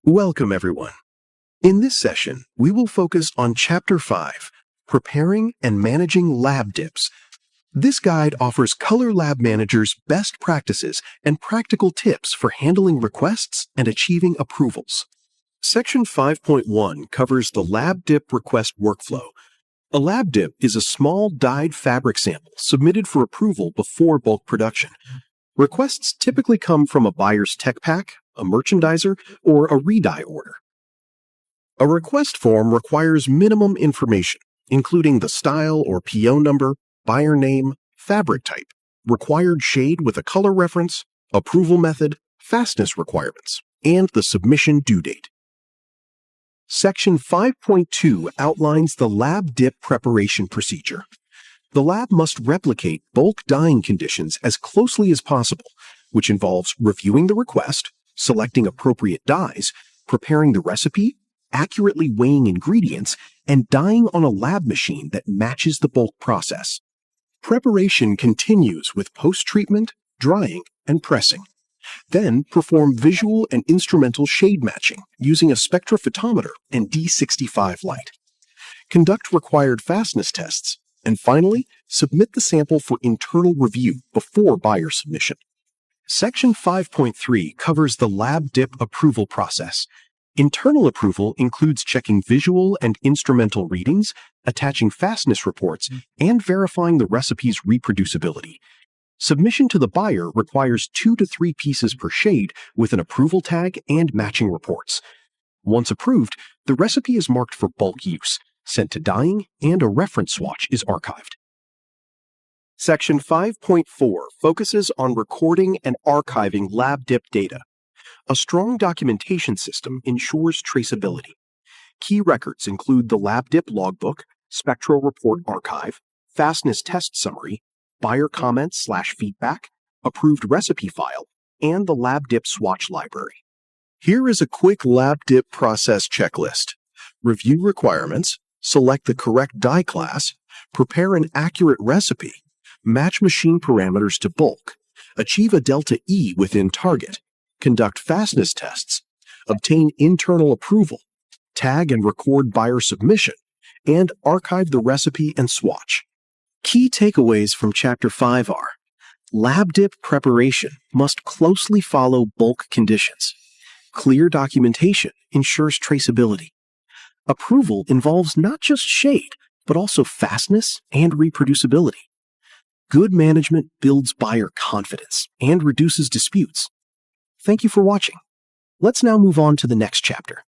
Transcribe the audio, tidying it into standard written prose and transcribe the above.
Welcome, everyone. In this session, we will focus on Chapter 5, Preparing and Managing Lab Dips. This guide offers Color Lab managers best practices and practical tips for handling requests and achieving approvals. Section 5.1 covers the lab dip request workflow. A lab dip is a small dyed fabric sample submitted for approval before bulk production. Requests typically come from a buyer's tech pack, a merchandiser, or a redye order. A request form requires minimum information, including the style or PO number, buyer name, fabric type, required shade with a color reference, approval method, fastness requirements, and the submission due date. Section 5.2 outlines the lab dip preparation procedure. The lab must replicate bulk dyeing conditions as closely as possible, which involves reviewing the request, selecting appropriate dyes, preparing the recipe, accurately weighing ingredients, and dyeing on a lab machine that matches the bulk process. Preparation continues with post-treatment, drying, and pressing. Then perform visual and instrumental shade matching using a spectrophotometer and D65 light. Conduct required fastness tests, and finally, submit the sample for internal review before buyer submission. Section 5.3 covers the lab dip approval process. Internal approval includes checking visual and instrumental readings, attaching fastness reports, and verifying the recipe's reproducibility. Submission to the buyer requires 2 to 3 pieces per shade with an approval tag and matching reports. Once approved, the recipe is marked for bulk use, sent to dyeing, and a reference swatch is archived. Section 5.4 focuses on recording and archiving lab dip data. A strong documentation system ensures traceability. Key records include the lab dip logbook, spectral report archive, fastness test summary, buyer comments/feedback, approved recipe file, and the lab dip swatch library. Here is a quick lab dip process checklist. Review requirements, select the correct dye class, prepare an accurate recipe, match machine parameters to bulk, achieve a delta E within target, conduct fastness tests, obtain internal approval, tag and record buyer submission, and archive the recipe and swatch. Key takeaways from Chapter 5 are: lab dip preparation must closely follow bulk conditions. Clear documentation ensures traceability. Approval involves not just shade, but also fastness and reproducibility. Good management builds buyer confidence and reduces disputes. Thank you for watching. Let's now move on to the next chapter.